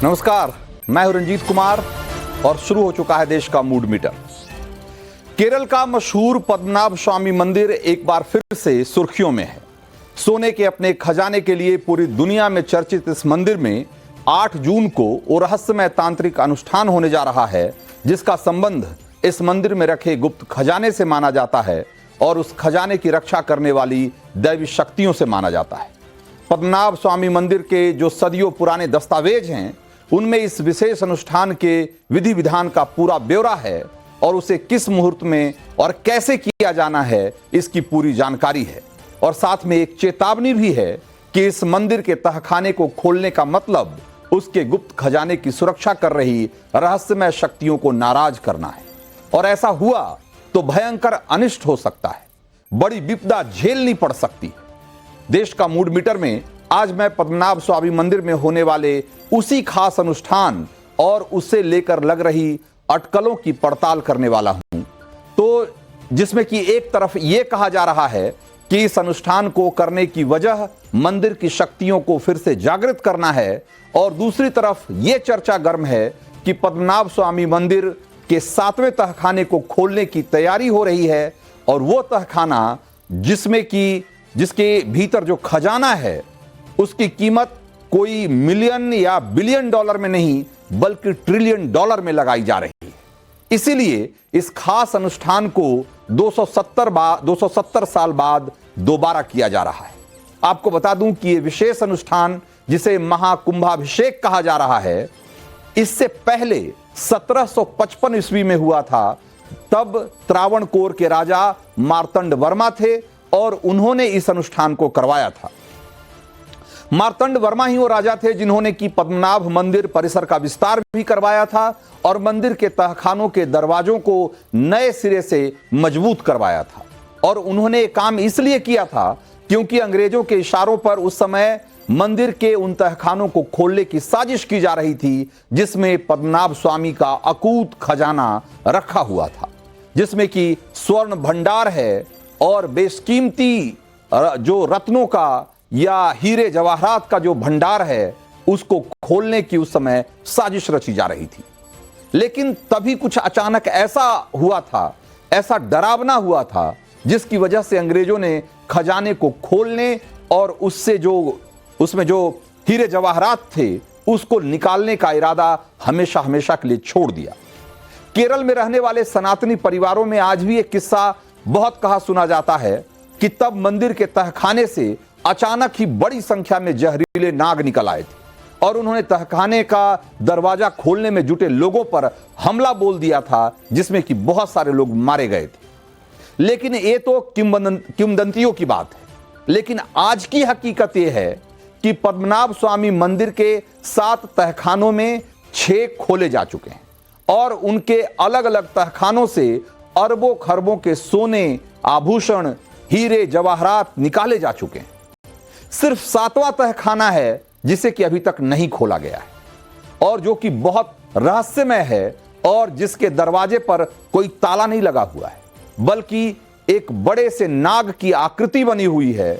नमस्कार, मैं हूं रंजीत कुमार और शुरू हो चुका है देश का मूड मीटर। केरल का मशहूर पद्मनाभ स्वामी मंदिर एक बार फिर से सुर्खियों में है। सोने के अपने खजाने के लिए पूरी दुनिया में चर्चित इस मंदिर में 8 जून को वो रहस्यमय तांत्रिक अनुष्ठान होने जा रहा है जिसका संबंध इस मंदिर में रखे गुप्त खजाने से माना जाता है और उस खजाने की रक्षा करने वाली दैवी शक्तियों से माना जाता है। पद्मनाभ स्वामी मंदिर के जो सदियों पुराने दस्तावेज हैं उनमें इस विशेष अनुष्ठान के विधि विधान का पूरा ब्यौरा है और उसे किस मुहूर्त में और कैसे किया जाना है इसकी पूरी जानकारी है। और साथ में एक चेतावनी भी है कि इस मंदिर के तहखाने को खोलने का मतलब उसके गुप्त खजाने की सुरक्षा कर रही रहस्यमय शक्तियों को नाराज करना है और ऐसा हुआ तो भयंकर अनिष्ट हो सकता है, बड़ी विपदा झेलनी पड़ सकती है। देश का मूड मीटर में आज मैं पद्मनाभ स्वामी मंदिर में होने वाले उसी खास अनुष्ठान और उससे लेकर लग रही अटकलों की पड़ताल करने वाला हूं। तो जिसमें कि एक तरफ यह कहा जा रहा है कि इस अनुष्ठान को करने की वजह मंदिर की शक्तियों को फिर से जागृत करना है और दूसरी तरफ यह चर्चा गर्म है कि पद्मनाभ स्वामी मंदिर के 7वें तहखाने को खोलने की तैयारी हो रही है और वो तहखाना जिसके भीतर जो खजाना है उसकी कीमत कोई मिलियन या बिलियन डॉलर में नहीं बल्कि ट्रिलियन डॉलर में लगाई जा रही है। इसीलिए इस खास अनुष्ठान को 270 साल बाद दोबारा किया जा रहा है। आपको बता दूं कि यह विशेष अनुष्ठान जिसे महाकुंभाभिषेक कहा जा रहा है इससे पहले 1755 ईस्वी में हुआ था। तब त्रावणकोर के राजा मार्तंड वर्मा थे और उन्होंने इस अनुष्ठान को करवाया था। मार्तंड वर्मा ही वो राजा थे जिन्होंने की पद्मनाभ मंदिर परिसर का विस्तार भी करवाया था और मंदिर के तहखानों के दरवाजों को नए सिरे से मजबूत करवाया था। और उन्होंने ये काम इसलिए किया था क्योंकि अंग्रेजों के इशारों पर उस समय मंदिर के उन तहखानों को खोलने की साजिश की जा रही थी जिसमें पद्मनाभ स्वामी का अकूत खजाना रखा हुआ था, जिसमें कि स्वर्ण भंडार है और बेशकीमती जो रत्नों का या हीरे जवाहरात का जो भंडार है उसको खोलने की उस समय साजिश रची जा रही थी। लेकिन तभी कुछ अचानक ऐसा हुआ था, ऐसा डरावना हुआ था जिसकी वजह से अंग्रेजों ने खजाने को खोलने और उसमें जो हीरे जवाहरात थे उसको निकालने का इरादा हमेशा हमेशा के लिए छोड़ दिया। केरल में रहने वाले सनातनी परिवारों में आज भी एक किस्सा बहुत कहा सुना जाता है कि तब मंदिर के तहखाने से अचानक ही बड़ी संख्या में जहरीले नाग निकल आए थे और उन्होंने तहखाने का दरवाजा खोलने में जुटे लोगों पर हमला बोल दिया था जिसमें कि बहुत सारे लोग मारे गए थे। लेकिन ये तो किंवदंतियों की बात है। लेकिन आज की हकीकत यह है कि पद्मनाभ स्वामी मंदिर के 7 तहखानों में 6 खोले जा चुके हैं और उनके अलग अलग तहखानों से अरबों खरबों के सोने, आभूषण, हीरे जवाहरात निकाले जा चुके हैं। सिर्फ 7वां तहखाना है जिसे कि अभी तक नहीं खोला गया है और जो कि बहुत रहस्यमय है और जिसके दरवाजे पर कोई ताला नहीं लगा हुआ है बल्कि एक बड़े से नाग की आकृति बनी हुई है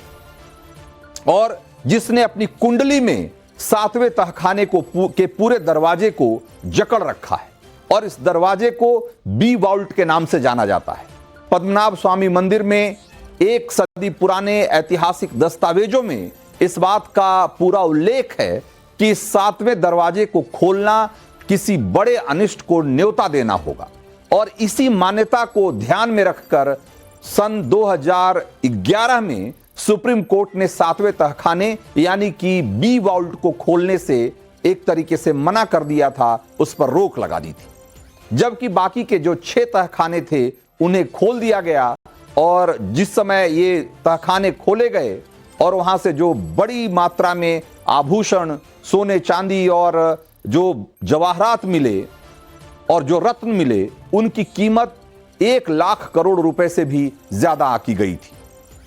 और जिसने अपनी कुंडली में 7वें तहखाने के पूरे दरवाजे को जकड़ रखा है और इस दरवाजे को बी वाल्ट के नाम से जाना जाता है। पद्मनाभ स्वामी मंदिर में 1 सदी पुराने ऐतिहासिक दस्तावेजों में इस बात का पूरा उल्लेख है कि 7वें दरवाजे को खोलना किसी बड़े अनिष्ट को न्योता देना होगा और इसी मान्यता को ध्यान में रखकर सन 2011 में सुप्रीम कोर्ट ने 7वें तहखाने यानी कि बी वाल्ट को खोलने से एक तरीके से मना कर दिया था, उस पर रोक लगा दी थी। जबकि बाकी के जो 6 तहखाने थे उन्हें खोल दिया गया और जिस समय ये तहखाने खोले गए और वहां से जो बड़ी मात्रा में आभूषण, सोने चांदी और जो जवाहरात मिले और जो रत्न मिले उनकी कीमत 1 लाख करोड़ रुपए से भी ज्यादा आकी गई थी।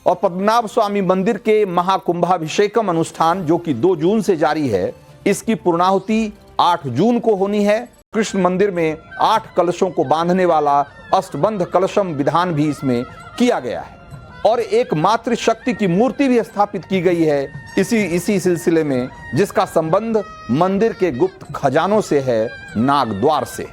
और पद्मनाभ स्वामी मंदिर के महाकुंभाभिषेकम अनुष्ठान जो कि 2 जून से जारी है, इसकी पूर्णाहुति 8 जून को होनी है। कृष्ण मंदिर में 8 कलशों को बांधने वाला अष्टबंध कलशम विधान भी इसमें किया गया है और एक मातृ शक्ति की मूर्ति भी स्थापित की गई है इसी इसी सिलसिले में, जिसका संबंध मंदिर के गुप्त खजानों से है, नागद्वार से।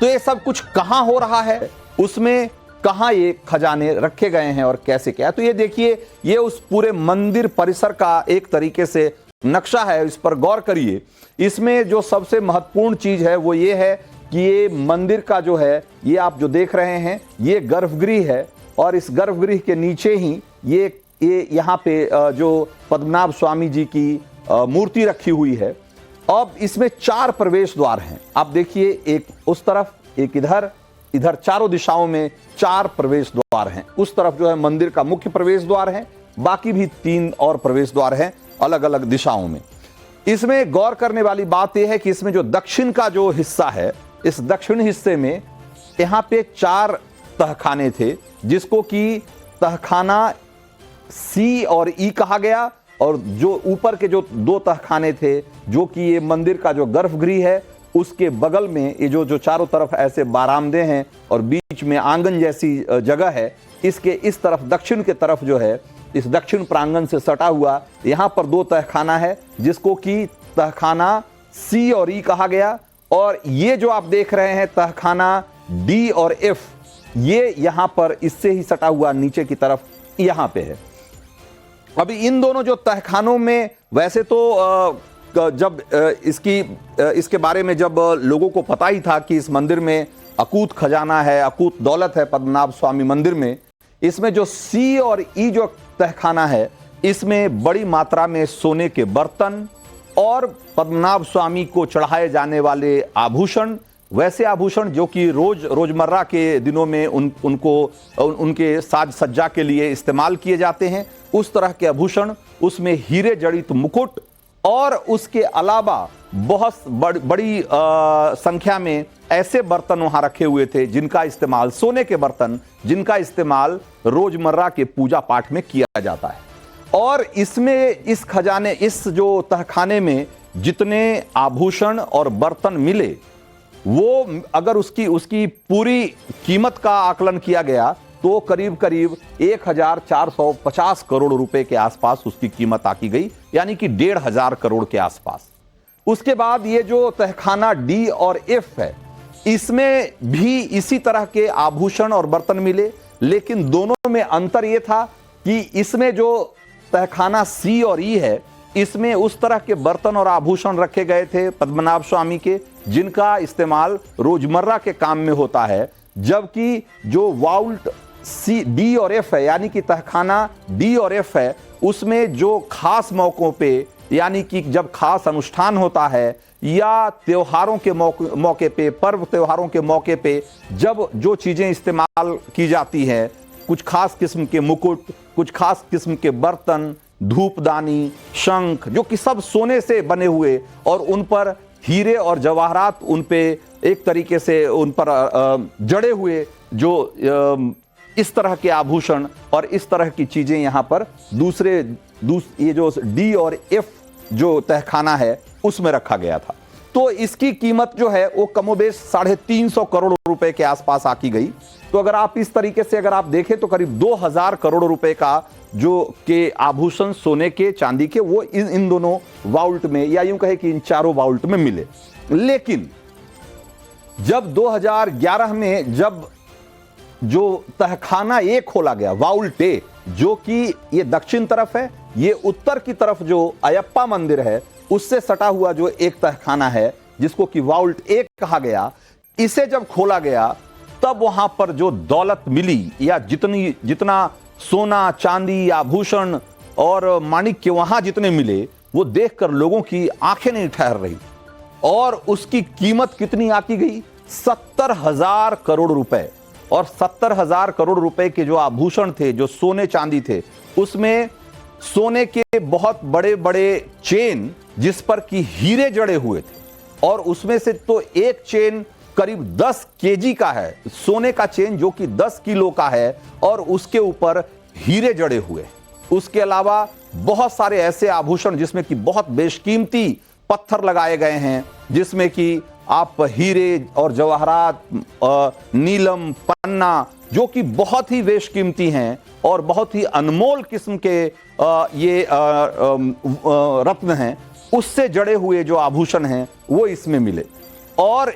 तो ये सब कुछ कहां हो रहा है, उसमें कहां ये खजाने रखे गए हैं और कैसे क्या। तो ये देखिए, ये उस पूरे मंदिर परिसर का एक तरीके से नक्शा है, इस पर गौर करिए। इसमें जो सबसे महत्वपूर्ण चीज है वो ये है कि ये मंदिर का जो है, ये आप जो देख रहे हैं, ये गर्भगृह है और इस गर्भगृह के नीचे ही ये यहाँ पे जो पद्मनाभ स्वामी जी की मूर्ति रखी हुई है। अब इसमें 4 प्रवेश द्वार हैं। आप देखिए, एक उस तरफ, एक इधर, इधर चारों दिशाओं में 4 प्रवेश द्वार हैं। उस तरफ जो है मंदिर का मुख्य प्रवेश द्वार है, बाकी भी 3 और प्रवेश द्वार हैं अलग अलग दिशाओं में। इसमें गौर करने वाली बात यह है कि इसमें जो दक्षिण का जो हिस्सा है, इस दक्षिण हिस्से में यहाँ पे 4 तहखाने थे, जिसको कि तहखाना सी और ई कहा गया, और जो ऊपर के जो 2 तहखाने थे, जो कि ये मंदिर का जो गर्भगृह है उसके बगल में ये जो चारों तरफ ऐसे बारामदे हैं और बीच में आंगन जैसी जगह है, इसके इस तरफ दक्षिण के तरफ जो है, इस दक्षिण प्रांगण से सटा हुआ यहाँ पर 2 तहखाना है, जिसको कि तहखाना सी और ई कहा गया। और ये जो आप देख रहे हैं तहखाना डी और एफ, ये यहाँ पर इससे ही सटा हुआ नीचे की तरफ यहाँ पे है। अभी इन दोनों जो तहखानों में, वैसे तो जब इसके बारे में जब लोगों को पता ही था कि इस मंदिर में अकूत खजाना है, अकूत दौलत है पद्मनाभ स्वामी मंदिर में, इसमें जो सी और ई जो तहखाना है, इसमें बड़ी मात्रा में सोने के बर्तन और पद्मनाभ स्वामी को चढ़ाए जाने वाले आभूषण, वैसे आभूषण जो कि रोजमर्रा के दिनों में उनके साज सज्जा के लिए इस्तेमाल किए जाते हैं, उस तरह के आभूषण, उसमें हीरे जड़ित मुकुट, और उसके अलावा बहुत बड़ी संख्या में ऐसे बर्तन वहां रखे हुए थे जिनका इस्तेमाल, सोने के बर्तन जिनका इस्तेमाल रोजमर्रा के पूजा पाठ में किया जाता है। और इसमें इस खजाने, इस जो तहखाने में जितने आभूषण और बर्तन मिले, वो अगर उसकी पूरी कीमत का आकलन किया गया तो करीब करीब 1450 करोड़ रुपए के आसपास उसकी कीमत आकी गई, यानी कि 1500 करोड़ के आसपास। उसके बाद ये जो तहखाना डी और एफ है, इसमें भी इसी तरह के आभूषण और बर्तन मिले, लेकिन दोनों में अंतर यह था कि इसमें जो तहखाना सी और ई है, इसमें उस तरह के बर्तन और आभूषण रखे गए थे पद्मनाभ स्वामी के, जिनका इस्तेमाल रोजमर्रा के काम में होता है। जबकि जो वाउल्ट सी डी और एफ है, यानी कि तहखाना डी और एफ है, उसमें जो खास मौकों पे, यानी कि जब खास अनुष्ठान होता है या त्योहारों के मौके पे, पर्व त्योहारों के मौके पे, जब जो चीजें इस्तेमाल की जाती हैं, कुछ खास किस्म के मुकुट, कुछ खास किस्म के बर्तन, धूपदानी, शंख, जो कि सब सोने से बने हुए और उन पर हीरे और जवाहरात उन पे एक तरीके से उन पर जड़े हुए, जो इस तरह के आभूषण और इस तरह की चीजें यहाँ पर ये जो डी और एफ जो तहखाना है उसमें रखा गया था। तो इसकी कीमत जो है वो कमोबेश 350 करोड़ रुपए के आसपास आकी गई। तो अगर आप इस तरीके से अगर आप देखें तो करीब 2000 करोड़ रुपए का जो के आभूषण सोने के, चांदी के, वो इन दोनों वाउल्ट में, या यूं कहे कि इन चारों वाउल्ट में मिले। लेकिन जब 2011 में जब जो तहखाना ए खोला गया, वाउल्ट ए, जो कि ये दक्षिण तरफ है, ये उत्तर की तरफ जो अयप्पा मंदिर है उससे सटा हुआ जो एक तहखाना है जिसको कि वाउल्ट ए कहा गया, इसे जब खोला गया तब वहां पर जो दौलत मिली, या जितना सोना, चांदी, आभूषण और माणिक्य वहां जितने मिले, वो देखकर लोगों की आंखें नहीं ठहर रही। और उसकी कीमत कितनी आकी गई? 70,000 करोड़ रुपए। और 70,000 करोड़ रुपए के जो आभूषण थे, जो सोने चांदी थे, उसमें सोने के बहुत बड़े बड़े चेन जिस पर कि हीरे जड़े हुए थे, और उसमें से तो एक चेन करीब 10 केजी का है, सोने का चेन जो कि 10 किलो का है, और उसके ऊपर हीरे जड़े हुए। उसके अलावा बहुत सारे ऐसे आभूषण जिसमें कि बहुत बेशकीमती पत्थर लगाए गए हैं, जिसमें कि आप हीरे और जवाहरात, नीलम, पन्ना, जो कि बहुत ही बेशकीमती हैं, और बहुत ही अनमोल किस्म के ये रत्न हैं, उससे जड़े हुए जो आभूषण हैं वो इसमें मिले। और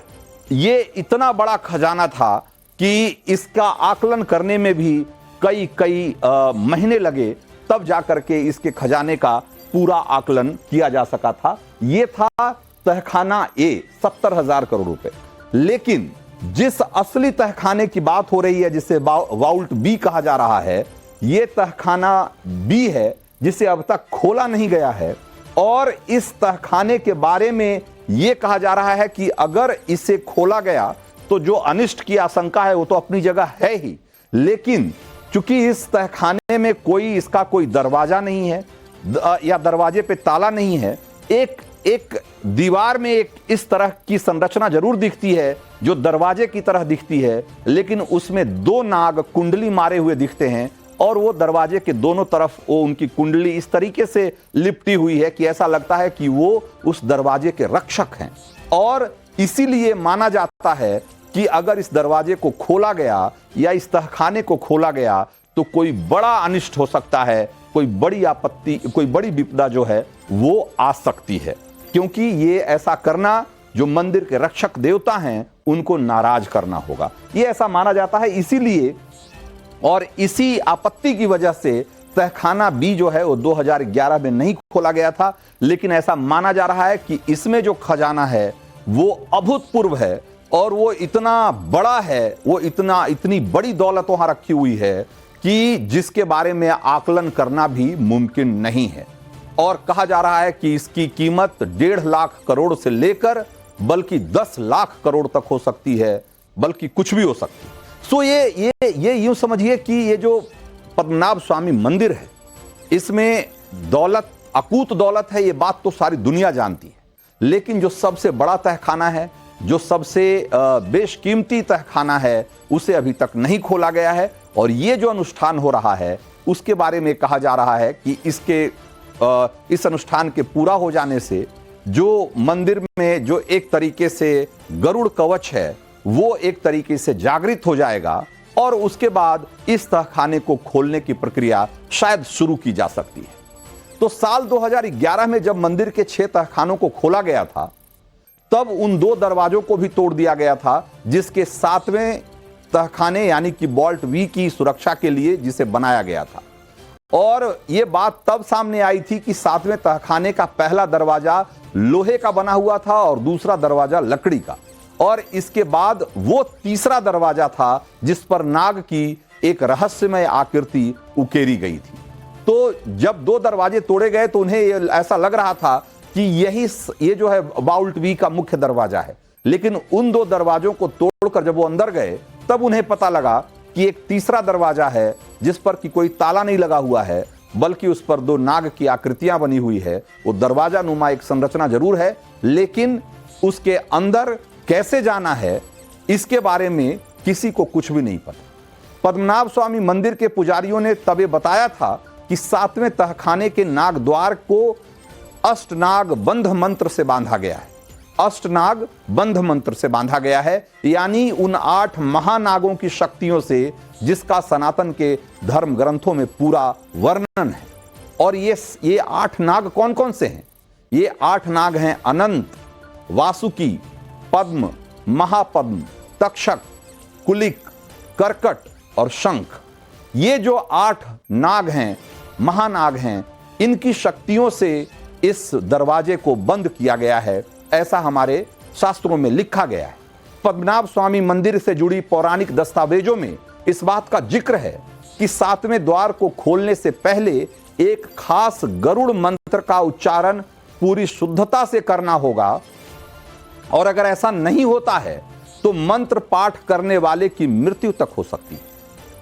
ये इतना बड़ा खजाना था कि इसका आकलन करने में भी कई महीने लगे, तब जाकर के इसके खजाने का पूरा आकलन किया जा सका था। ये था तहखाना ए, 70,000 करोड़ रुपए। लेकिन जिस असली तहखाने की बात हो रही है, जिसे वाउल्ट बी कहा जा रहा है, ये तहखाना बी है जिसे अब तक खोला नहीं गया है। और इस तहखाने के बारे में यह कहा जा रहा है कि अगर इसे खोला गया तो जो अनिष्ट की आशंका है वो तो अपनी जगह है ही, लेकिन चूंकि इस तहखाने में इसका कोई दरवाजा नहीं है या दरवाजे पे ताला नहीं है, एक दीवार में एक इस तरह की संरचना जरूर दिखती है जो दरवाजे की तरह दिखती है, लेकिन उसमें 2 नाग कुंडली मारे हुए दिखते हैं और वो दरवाजे के दोनों तरफ वो उनकी कुंडली इस तरीके से लिपटी हुई है कि ऐसा लगता है कि वो उस दरवाजे के रक्षक हैं। और इसीलिए माना जाता है कि अगर इस दरवाजे को खोला गया या इस तहखाने को खोला गया तो कोई बड़ा अनिष्ट हो सकता है, कोई बड़ी आपत्ति, कोई बड़ी विपदा जो है वो आ सकती है, क्योंकि ये ऐसा करना जो मंदिर के रक्षक देवता हैं उनको नाराज करना होगा, ये ऐसा माना जाता है। इसीलिए और इसी आपत्ति की वजह से तहखाना बी जो है वो 2011 में नहीं खोला गया था। लेकिन ऐसा माना जा रहा है कि इसमें जो खजाना है वो अभूतपूर्व है और वो इतना बड़ा है, वो इतनी बड़ी दौलत वहां रखी हुई है कि जिसके बारे में आकलन करना भी मुमकिन नहीं है। और कहा जा रहा है कि इसकी कीमत 1.5 लाख करोड़ से लेकर बल्कि 10 लाख करोड़ तक हो सकती है, बल्कि कुछ भी हो सकती है। सो ये यूं समझिए कि ये जो पद्मनाभ स्वामी मंदिर है, इसमें दौलत, अकूत दौलत है, ये बात तो सारी दुनिया जानती है। लेकिन जो सबसे बड़ा तहखाना है, जो सबसे बेशकीमती तहखाना है, उसे अभी तक नहीं खोला गया है। और ये जो अनुष्ठान हो रहा है उसके बारे में कहा जा रहा है कि इस अनुष्ठान के पूरा हो जाने से जो मंदिर में जो एक तरीके से गरुड़ कवच है वो एक तरीके से जागृत हो जाएगा और उसके बाद इस तहखाने को खोलने की प्रक्रिया शायद शुरू की जा सकती है। तो साल 2011 में जब मंदिर के 6 तहखानों को खोला गया था, तब उन 2 दरवाजों को भी तोड़ दिया गया था, जिसके 7वें तहखाने यानी कि वॉल्ट वी की सुरक्षा के लिए जिसे बनाया गया था। और यह बात तब सामने आई थी कि 7वें तहखाने का पहला दरवाजा लोहे का बना हुआ था और दूसरा दरवाजा लकड़ी का, और इसके बाद वो तीसरा दरवाजा था जिस पर नाग की एक रहस्यमय आकृति उकेरी गई थी। तो जब 2 दरवाजे तोड़े गए तो उन्हें ऐसा लग रहा था कि ये जो है वाउल्ट वी का मुख्य दरवाजा है। लेकिन उन 2 दरवाजों को तोड़कर जब वो अंदर गए तब उन्हें पता लगा कि एक तीसरा दरवाजा है जिस पर कि कोई ताला नहीं लगा हुआ है, बल्कि उस पर 2 नाग की आकृतियां बनी हुई है। वो दरवाजा नुमा एक संरचना जरूर है, लेकिन उसके अंदर कैसे जाना है इसके बारे में किसी को कुछ भी नहीं पता। पद्मनाभ स्वामी मंदिर के पुजारियों ने तब बताया था कि 7वें तहखाने के नाग द्वार को अष्टनाग बंध मंत्र से बांधा गया है। अष्टनाग बंध मंत्र से बांधा गया है, यानी उन 8 महानागों की शक्तियों से जिसका सनातन के धर्म ग्रंथों में पूरा वर्णन है। और ये 8 नाग कौन कौन से हैं? ये 8 नाग हैं अनंत, वासुकी, पद्म, महापद्म, तक्षक, कुलिक, कर्कट और शंख। ये जो 8 नाग हैं, महानाग हैं, इनकी शक्तियों से इस दरवाजे को बंद किया गया है, ऐसा हमारे शास्त्रों में लिखा गया है। पद्मनाभ स्वामी मंदिर से जुड़ी पौराणिक दस्तावेजों में इस बात का जिक्र है कि 7वें द्वार को खोलने से पहले एक खास गरुड़ मंत्र का उच्चारण पूरी शुद्धता से करना होगा, और अगर ऐसा नहीं होता है तो मंत्र पाठ करने वाले की मृत्यु तक हो सकती है।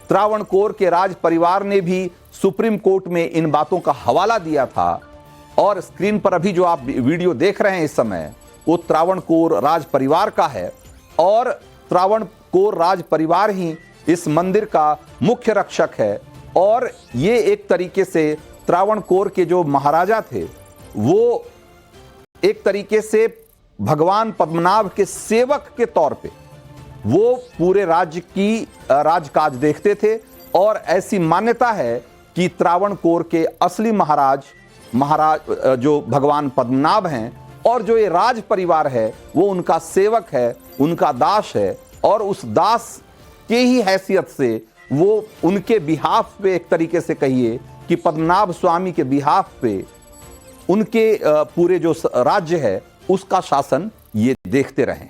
त्रावणकोर के राज परिवार ने भी सुप्रीम कोर्ट में इन बातों का हवाला दिया था, और स्क्रीन पर अभी जो आप वीडियो देख रहे हैं इस समय, वो त्रावणकोर राज परिवार का है। और त्रावणकोर राज परिवार ही इस मंदिर का मुख्य रक्षक है। और ये एक तरीके से त्रावणकोर के जो महाराजा थे वो एक तरीके से भगवान पद्मनाभ के सेवक के तौर पे वो पूरे राज्य की राजकाज देखते थे। और ऐसी मान्यता है कि त्रावणकोर के असली महाराज जो भगवान पद्मनाभ हैं, और जो ये राज परिवार है वो उनका सेवक है, उनका दास है, और उस दास के ही हैसियत से वो उनके बिहाफ पे, एक तरीके से कहिए कि पद्मनाभ स्वामी के बिहाफ पे उनके पूरे जो राज्य है उसका शासन ये देखते रहे।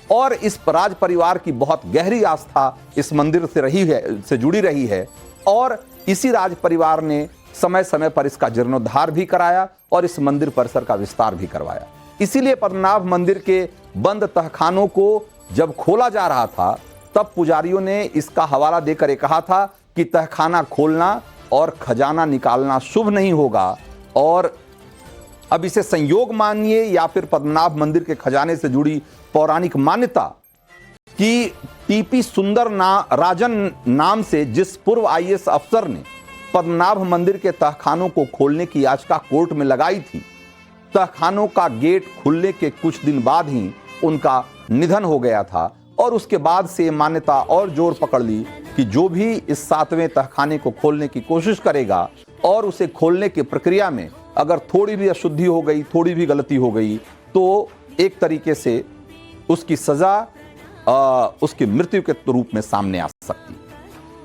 और इस राज परिवार की बहुत गहरी आस्था इस मंदिर से जुड़ी रही है, और इसी राज परिवार ने समय समय पर इसका जीर्णोद्धार भी कराया और इस मंदिर परिसर का विस्तार भी करवाया। इसीलिए पद्मनाभ मंदिर के बंद तहखानों को जब खोला जा रहा था, तब पुजारियों ने इसका हवाला देकर ये कहा था कि तहखाना खोलना और खजाना निकालना शुभ नहीं होगा, और अब इसे संयोग मानिए या फिर पद्मनाभ मंदिर के खजाने से जुड़ी पौराणिक मान्यता कि टीपी सुंदर राजन नाम से जिस पूर्व आईएएस अफसर ने पद्मनाभ मंदिर के तहखानों को खोलने की याचिका कोर्ट में लगाई थी, तहखानों का गेट खुलने के कुछ दिन बाद ही उनका निधन हो गया था। और उसके बाद से मान्यता और जोर पकड़ ली कि जो भी इस 7वें तहखाने को खोलने की कोशिश करेगा और उसे खोलने की प्रक्रिया में अगर थोड़ी भी अशुद्धि हो गई, थोड़ी भी गलती हो गई, तो एक तरीके से उसकी सजा उसकी मृत्यु के रूप में सामने आ सकती।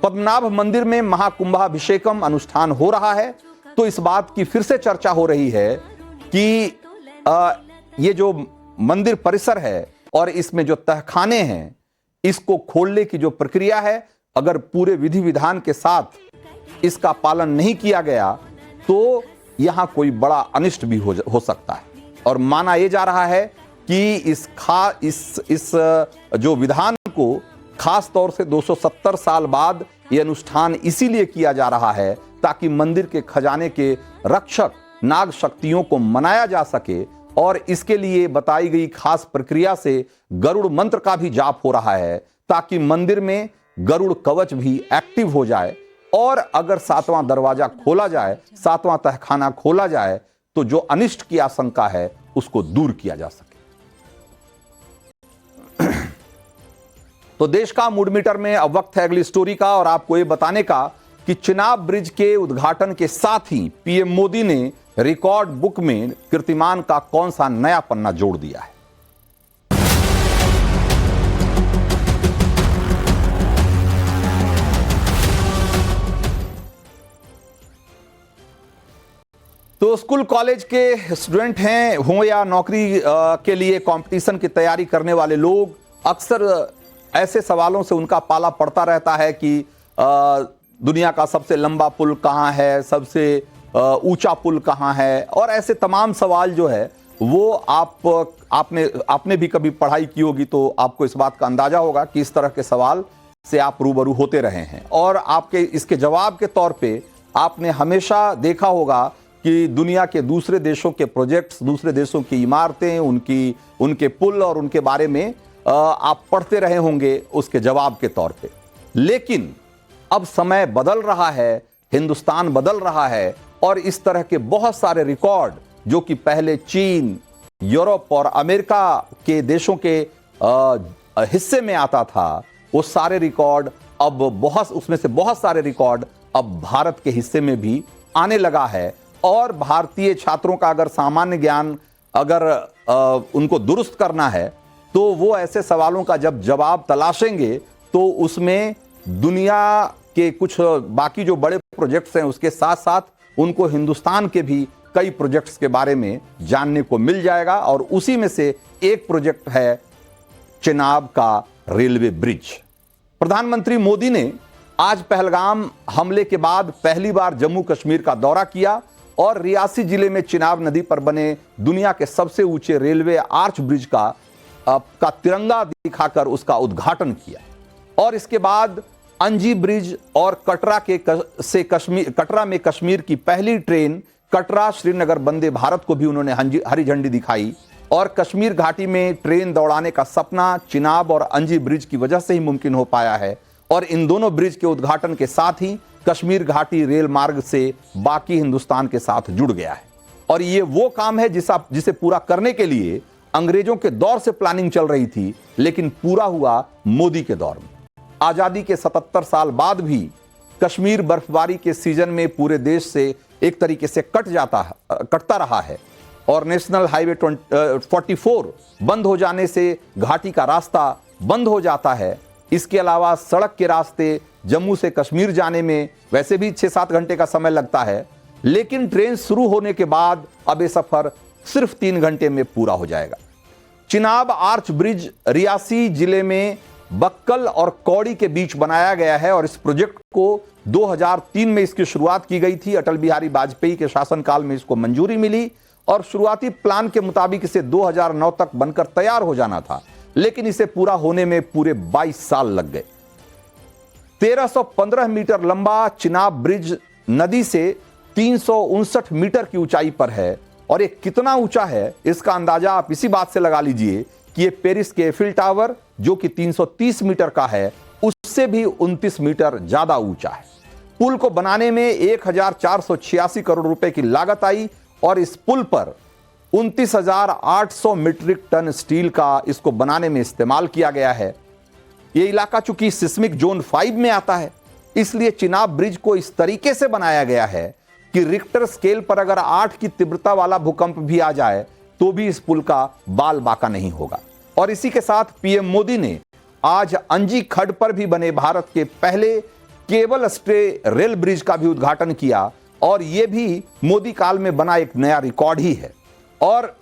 पद्मनाभ मंदिर में महाकुंभाभिषेकम अनुष्ठान हो रहा है, तो इस बात की फिर से चर्चा हो रही है कि ये जो मंदिर परिसर है और इसमें जो तहखाने हैं, इसको खोलने की जो प्रक्रिया है, अगर पूरे विधि विधान के साथ इसका पालन नहीं किया गया तो यहां कोई बड़ा अनिष्ट भी हो सकता है। और माना यह जा रहा है कि इस जो विधान को खास तौर से 270 साल बाद यह अनुष्ठान इसीलिए किया जा रहा है ताकि मंदिर के खजाने के रक्षक नाग शक्तियों को मनाया जा सके, और इसके लिए बताई गई खास प्रक्रिया से गरुड़ मंत्र का भी जाप हो रहा है ताकि मंदिर में गरुड़ कवच भी एक्टिव हो जाए, और अगर 7वां दरवाजा खोला जाए, 7वां तहखाना खोला जाए, तो जो अनिष्ट की आशंका है उसको दूर किया जा सके। तो देश का मूड मीटर में अब वक्त है अगली स्टोरी का, और आपको यह बताने का कि चिनाब ब्रिज के उद्घाटन के साथ ही पीएम मोदी ने रिकॉर्ड बुक में कीर्तिमान का कौन सा नया पन्ना जोड़ दिया है। तो स्कूल कॉलेज के स्टूडेंट हैं हों या नौकरी के लिए कंपटीशन की तैयारी करने वाले लोग, अक्सर ऐसे सवालों से उनका पाला पड़ता रहता है कि दुनिया का सबसे लंबा पुल कहाँ है, सबसे ऊंचा पुल कहाँ है, और ऐसे तमाम सवाल जो है वो आपने भी कभी पढ़ाई की होगी तो आपको इस बात का अंदाजा होगा कि इस तरह के सवाल से आप रूबरू होते रहे हैं। और आपके इसके जवाब के तौर पे आपने हमेशा देखा होगा कि दुनिया के दूसरे देशों के प्रोजेक्ट्स, दूसरे देशों की इमारतें, उनके पुल और उनके बारे में आप पढ़ते रहे होंगे उसके जवाब के तौर पे। लेकिन अब समय बदल रहा है, हिंदुस्तान बदल रहा है, और इस तरह के बहुत सारे रिकॉर्ड जो कि पहले चीन, यूरोप और अमेरिका के देशों के हिस्से में आता था, वो सारे रिकॉर्ड अब उसमें से बहुत सारे रिकॉर्ड अब भारत के हिस्से में भी आने लगा है। और भारतीय छात्रों का अगर सामान्य ज्ञान अगर उनको दुरुस्त करना है तो वो ऐसे सवालों का जब जवाब तलाशेंगे तो उसमें दुनिया के कुछ बाकी जो बड़े प्रोजेक्ट्स हैं उसके साथ साथ उनको हिंदुस्तान के भी कई प्रोजेक्ट्स के बारे में जानने को मिल जाएगा। और उसी में से एक प्रोजेक्ट है चिनाब का रेलवे ब्रिज। प्रधानमंत्री मोदी ने आज पहलगाम हमले के बाद पहली बार जम्मू कश्मीर का दौरा किया और रियासी जिले में चिनाब नदी पर बने दुनिया के सबसे ऊंचे रेलवे आर्च ब्रिज का तिरंगा दिखाकर उसका उद्घाटन किया। और इसके बाद अंजी ब्रिज और कटरा में कश्मीर की पहली ट्रेन कटरा श्रीनगर वंदे भारत को भी उन्होंने हरी झंडी दिखाई। और कश्मीर घाटी में ट्रेन दौड़ाने का सपना चिनाब और अंजी ब्रिज की वजह से ही मुमकिन हो पाया है। और इन दोनों ब्रिज के उद्घाटन के साथ ही कश्मीर घाटी रेल मार्ग से बाकी हिंदुस्तान के साथ जुड़ गया है। और ये वो काम है जिसे पूरा करने के लिए अंग्रेजों के दौर से प्लानिंग चल रही थी, लेकिन पूरा हुआ मोदी के दौर में। आजादी के 77 साल बाद भी कश्मीर बर्फबारी के सीजन में पूरे देश से एक तरीके से कटता रहा है और नेशनल हाईवे 44 बंद हो जाने से घाटी का रास्ता बंद हो जाता है। इसके अलावा सड़क के रास्ते जम्मू से कश्मीर जाने में वैसे भी 6-7 घंटे का समय लगता है, लेकिन ट्रेन शुरू होने के बाद अब ये सफर सिर्फ 3 घंटे में पूरा हो जाएगा। चिनाब आर्च ब्रिज रियासी जिले में बक्कल और कौड़ी के बीच बनाया गया है और इस प्रोजेक्ट को 2003 में इसकी शुरुआत की गई थी। अटल बिहारी वाजपेयी के शासनकाल में इसको मंजूरी मिली और शुरुआती प्लान के मुताबिक इसे 2009 तक बनकर तैयार हो जाना था, लेकिन इसे पूरा होने में पूरे 22 साल लग गए। 1315 मीटर लंबा चिनाब ब्रिज नदी से 359 मीटर की ऊंचाई पर है और ये कितना ऊंचा है इसका अंदाजा आप इसी बात से लगा लीजिए कि ये पेरिस के एफिल टावर जो कि 330 मीटर का है उससे भी 29 मीटर ज्यादा ऊंचा है। पुल को बनाने में 1486 करोड़ रुपए की लागत आई और इस पुल पर 29,800 मीट्रिक टन स्टील का इसको बनाने में इस्तेमाल किया गया है। यह इलाका चूंकि सिस्मिक जोन 5 में आता है, इसलिए चिनाब ब्रिज को इस तरीके से बनाया गया है कि रिक्टर स्केल पर अगर 8 की तीव्रता वाला भूकंप भी आ जाए तो भी इस पुल का बाल बाका नहीं होगा। और इसी के साथ पीएम मोदी ने आज अंजी खड्ड पर भी बने भारत के पहले केबल स्टे रेल ब्रिज का भी उद्घाटन किया और यह भी मोदी काल में बना एक नया रिकॉर्ड ही है। और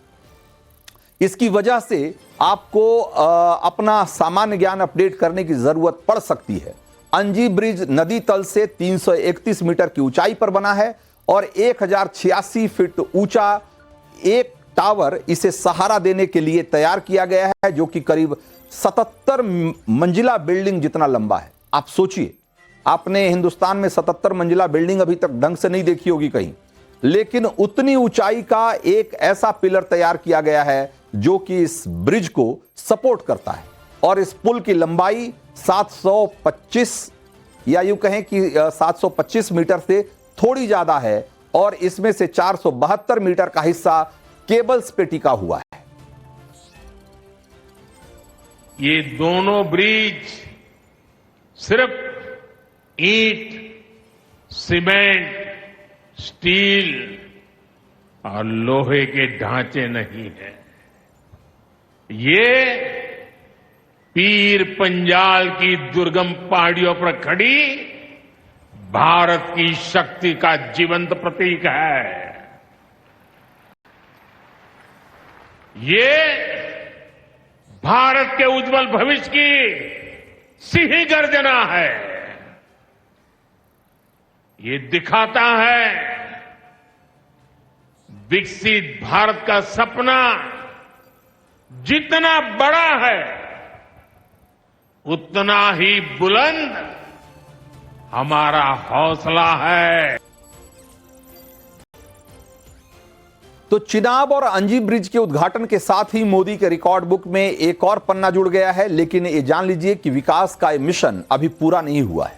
इसकी वजह से आपको अपना सामान्य ज्ञान अपडेट करने की जरूरत पड़ सकती है। अंजी ब्रिज नदी तल से 331 मीटर की ऊंचाई पर बना है और 1086 फीट ऊंचा एक टावर इसे सहारा देने के लिए तैयार किया गया है, जो कि करीब 77 मंजिला बिल्डिंग जितना लंबा है। आप सोचिए, आपने हिंदुस्तान में 77 मंजिला बिल्डिंग अभी तक ढंग से नहीं देखी होगी कहीं, लेकिन उतनी ऊंचाई का एक ऐसा पिलर तैयार किया गया है जो कि इस ब्रिज को सपोर्ट करता है। और इस पुल की लंबाई 725 या यूं कहें कि 725 मीटर से थोड़ी ज्यादा है और इसमें से 472 मीटर का हिस्सा केबल्स पे टिका हुआ है। ये दोनों ब्रिज सिर्फ ईंट, सीमेंट, स्टील और लोहे के ढांचे नहीं है, ये पीर पंजाल की दुर्गम पहाड़ियों पर खड़ी भारत की शक्ति का जीवंत प्रतीक है। ये भारत के उज्जवल भविष्य की सिंह गर्जना है। ये दिखाता है विकसित भारत का सपना जितना बड़ा है उतना ही बुलंद हमारा हौसला है। तो चिनाब और अंजी ब्रिज के उद्घाटन के साथ ही मोदी के रिकॉर्ड बुक में एक और पन्ना जुड़ गया है, लेकिन ये जान लीजिए कि विकास का ये मिशन अभी पूरा नहीं हुआ है।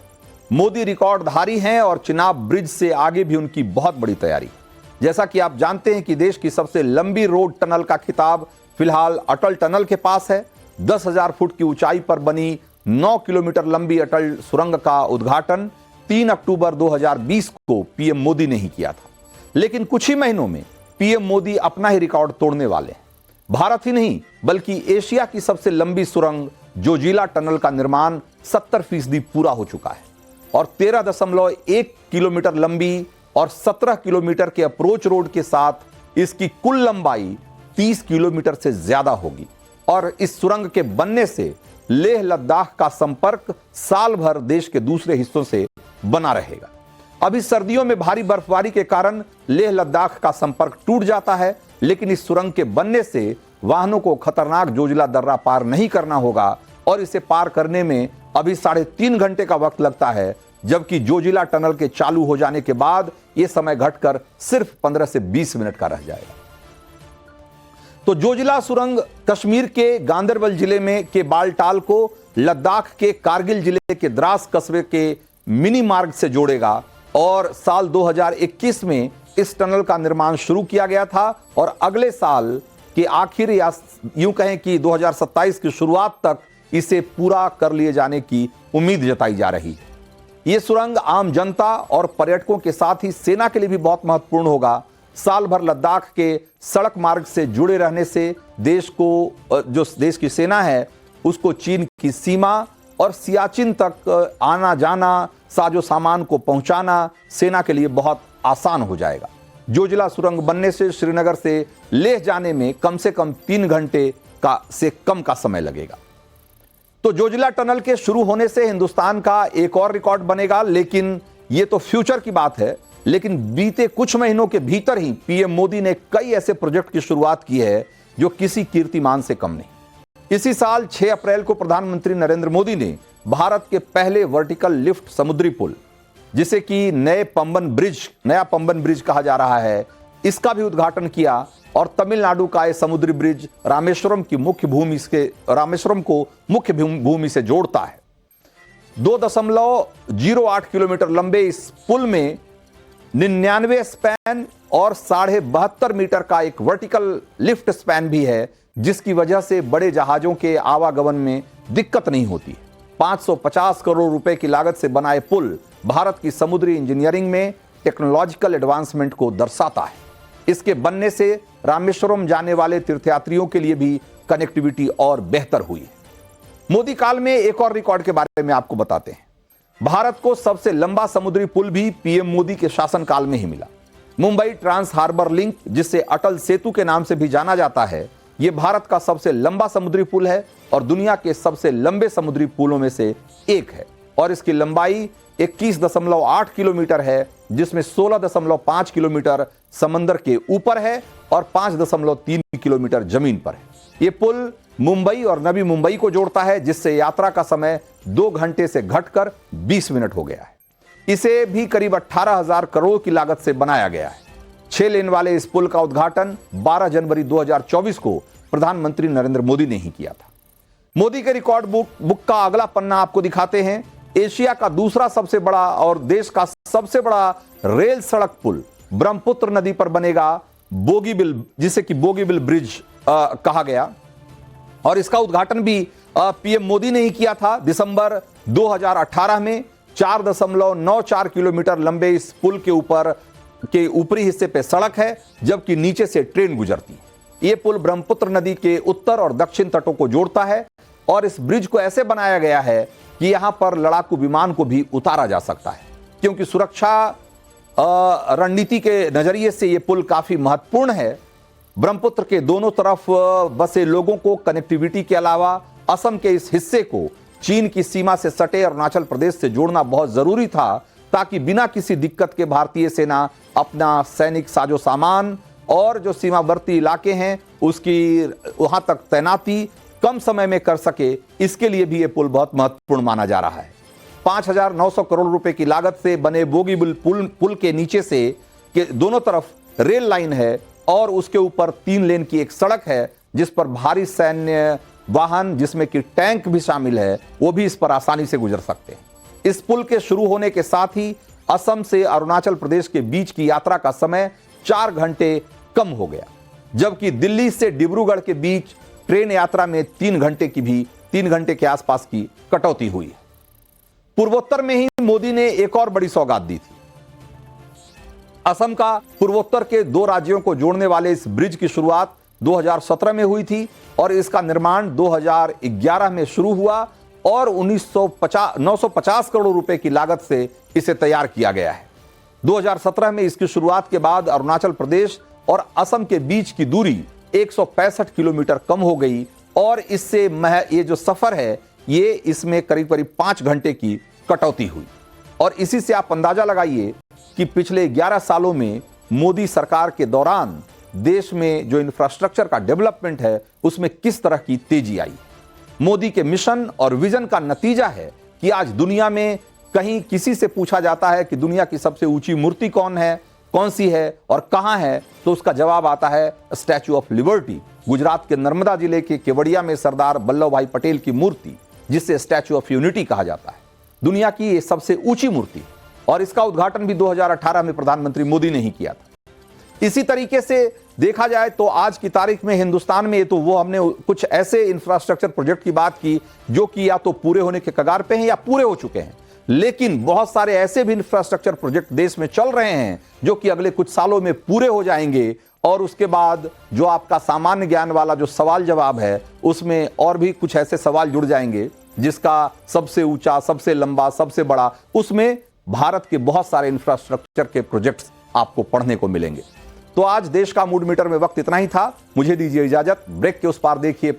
मोदी रिकॉर्डधारी हैं और चिनाब ब्रिज से आगे भी उनकी बहुत बड़ी तैयारी। जैसा कि आप जानते हैं कि देश की सबसे लंबी रोड टनल का खिताब फिलहाल अटल टनल के पास है। 10,000 फुट की ऊंचाई पर बनी 9 किलोमीटर लंबी अटल सुरंग का उद्घाटन 3 अक्टूबर 2020 को पीएम मोदी ने ही किया था। लेकिन कुछ ही महीनों में पीएम मोदी अपना ही रिकॉर्ड तोड़ने वाले हैं। भारत ही नहीं बल्कि एशिया की सबसे लंबी सुरंग जोजिला टनल का निर्माण 70% पूरा हो चुका है और 13.1 किलोमीटर लंबी और 17 किलोमीटर के अप्रोच रोड के साथ इसकी कुल लंबाई 30 किलोमीटर से ज्यादा होगी। और इस सुरंग के बनने से लेह लद्दाख का संपर्क साल भर देश के दूसरे हिस्सों से बना रहेगा। अभी सर्दियों में भारी बर्फबारी के कारण लेह लद्दाख का संपर्क टूट जाता है, लेकिन इस सुरंग के बनने से वाहनों को खतरनाक जोजिला दर्रा पार नहीं करना होगा और इसे पार करने में अभी 3.5 घंटे का वक्त लगता है, जबकि जोजिला टनल के चालू हो जाने के बाद यह समय घटकर सिर्फ 15 से 20 मिनट का रह जाएगा। तो जोजिला सुरंग कश्मीर के गांदरबल जिले में के बालटाल को लद्दाख के कारगिल जिले के द्रास कस्बे के मिनी मार्ग से जोड़ेगा और साल 2021 में इस टनल का निर्माण शुरू किया गया था और अगले साल के आखिर या यूं कहें कि 2027 की शुरुआत तक इसे पूरा कर लिए जाने की उम्मीद जताई जा रही है। ये सुरंग आम जनता और पर्यटकों के साथ ही सेना के लिए भी बहुत महत्वपूर्ण होगा। साल भर लद्दाख के सड़क मार्ग से जुड़े रहने से देश को, जो देश की सेना है उसको चीन की सीमा और सियाचिन तक आना जाना, साजो सामान को पहुंचाना सेना के लिए बहुत आसान हो जाएगा। जोजिला सुरंग बनने से श्रीनगर से लेह जाने में कम से कम 3 घंटे से कम का समय लगेगा। तो जोजिला टनल के शुरू होने से हिंदुस्तान का एक और रिकॉर्ड बनेगा, लेकिन यह तो फ्यूचर की बात है। लेकिन बीते कुछ महीनों के भीतर ही पीएम मोदी ने कई ऐसे प्रोजेक्ट की शुरुआत की है जो किसी कीर्तिमान से कम नहीं। इसी साल 6 अप्रैल को प्रधानमंत्री नरेंद्र मोदी ने भारत के पहले वर्टिकल लिफ्ट समुद्री पुल, जिसे कि नया पंबन ब्रिज कहा जा रहा है, इसका भी उद्घाटन किया। और तमिलनाडु का यह समुद्री ब्रिज रामेश्वरम को मुख्य भूमि से जोड़ता है। 2.08 किलोमीटर लंबे इस पुल में 99 स्पैन और 72.5 मीटर का एक वर्टिकल लिफ्ट स्पैन भी है, जिसकी वजह से बड़े जहाजों के आवागमन में दिक्कत नहीं होती। 550 करोड़ रुपए की लागत से बना यह पुल भारत की समुद्री इंजीनियरिंग में टेक्नोलॉजिकल एडवांसमेंट को दर्शाता है। इसके बनने से रामेश्वरम जाने वाले तीर्थयात्रियों के लिए भी कनेक्टिविटी और बेहतर हुई है। मोदी काल में एक और रिकॉर्ड के बारे में आपको बताते हैं। भारत को सबसे लंबा समुद्री पुल भी पीएम मोदी के शासनकाल में ही मिला। मुंबई ट्रांस हार्बर लिंक, जिसे अटल सेतु के नाम से भी जाना जाता है, यह भारत का सबसे लंबा समुद्री पुल है और दुनिया के सबसे लंबे समुद्री पुलों में से एक है। और इसकी लंबाई 21.8 किलोमीटर है, जिसमें 16.5 किलोमीटर समंदर के ऊपर है और 5.3 किलोमीटर जमीन पर है। यह पुल मुंबई और नवी मुंबई को जोड़ता है, जिससे यात्रा का समय 2 घंटे से घटकर 20 मिनट हो गया है। इसे भी करीब 18,000 करोड़ की लागत से बनाया गया है। 6 लेन वाले इस पुल का उद्घाटन 12 जनवरी 2024 को प्रधानमंत्री नरेंद्र मोदी ने ही किया था। मोदी के रिकॉर्ड बुक का अगला पन्ना आपको दिखाते हैं। एशिया का दूसरा सबसे बड़ा और देश का सबसे बड़ा रेल सड़क पुल ब्रह्मपुत्र नदी पर बनेगा, बोगीबिल, जिसे कि बोगीबिल ब्रिज कहा गया। और इसका उद्घाटन भी पीएम मोदी ने ही किया था दिसंबर 2018 में। 4.94 किलोमीटर लंबे इस पुल के ऊपरी हिस्से पे सड़क है, जबकि नीचे से ट्रेन गुजरती है। यह पुल ब्रह्मपुत्र नदी के उत्तर और दक्षिण तटों को जोड़ता है और इस ब्रिज को ऐसे बनाया गया है कि यहां पर लड़ाकू विमान को भी उतारा जा सकता है, क्योंकि सुरक्षा रणनीति के नजरिए से यह पुल काफी महत्वपूर्ण है। ब्रह्मपुत्र के दोनों तरफ बसे लोगों को कनेक्टिविटी के अलावा असम के इस हिस्से को चीन की सीमा से सटे अरुणाचल प्रदेश से जोड़ना बहुत जरूरी था, ताकि बिना किसी दिक्कत के भारतीय सेना अपना सैनिक साजो सामान और जो सीमावर्ती इलाके हैं उसकी वहां तक तैनाती कम समय में कर सके। इसके लिए भी यह पुल बहुत महत्वपूर्ण माना जा रहा है। 5,900 करोड़ रुपए की लागत से बने बोगीबिल पुल के नीचे से के दोनों तरफ रेल लाइन है और उसके ऊपर 3 लेन की एक सड़क है, जिस पर भारी सैन्य वाहन, जिसमें कि टैंक भी शामिल है, वो भी इस पर आसानी से गुजर सकते हैं। इस पुल के शुरू होने के साथ ही असम से अरुणाचल प्रदेश के बीच की यात्रा का समय 4 घंटे कम हो गया, जबकि दिल्ली से डिब्रूगढ़ के बीच ट्रेन यात्रा में 3 घंटे के आसपास की कटौती हुई है। पूर्वोत्तर में ही मोदी ने एक और बड़ी सौगात दी थी। असम का पूर्वोत्तर के 2 राज्यों को जोड़ने वाले इस ब्रिज की शुरुआत 2017 में हुई थी और इसका निर्माण 2011 में शुरू हुआ और 950 करोड़ रुपए की लागत से इसे तैयार किया गया है। 2017 में इसकी शुरुआत के बाद अरुणाचल प्रदेश और असम के बीच की दूरी 165 किलोमीटर कम हो गई और इससे ये जो सफर है ये इसमें करीब 5 घंटे की कटौती हुई। और इसी से आप अंदाजा लगाइए कि पिछले 11 सालों में मोदी सरकार के दौरान देश में जो इंफ्रास्ट्रक्चर का डेवलपमेंट है उसमें किस तरह की तेजी आई। मोदी के मिशन और विजन का नतीजा है कि आज दुनिया में कहीं किसी से पूछा जाता है कि दुनिया की सबसे ऊंची मूर्ति कौन सी है और कहां है, तो उसका जवाब आता है स्टैच्यू ऑफ लिबर्टी। गुजरात के नर्मदा जिले के केवड़िया में सरदार वल्लभ भाई पटेल की मूर्ति, जिसे स्टैच्यू ऑफ यूनिटी कहा जाता है, दुनिया की ये सबसे ऊंची मूर्ति, और इसका उद्घाटन भी 2018 में प्रधानमंत्री मोदी ने ही किया था। इसी तरीके से देखा जाए तो आज की तारीख में हिंदुस्तान में तो वो हमने कुछ ऐसे इंफ्रास्ट्रक्चर प्रोजेक्ट की बात की जो कि या तो पूरे होने के कगार पे हैं या पूरे हो चुके हैं, लेकिन बहुत सारे ऐसे भी इंफ्रास्ट्रक्चर प्रोजेक्ट देश में चल रहे हैं जो कि अगले कुछ सालों में पूरे हो जाएंगे और उसके बाद जो आपका सामान्य ज्ञान वाला जो सवाल जवाब है उसमें और भी कुछ ऐसे सवाल जुड़ जाएंगे जिसका सबसे ऊंचा, सबसे लंबा, सबसे बड़ा, उसमें भारत के बहुत सारे इंफ्रास्ट्रक्चर के प्रोजेक्ट्स आपको पढ़ने को मिलेंगे। तो आज देश का मूड मीटर में वक्त इतना ही था। मुझे दीजिए इजाजत। ब्रेक के उस पार देखिए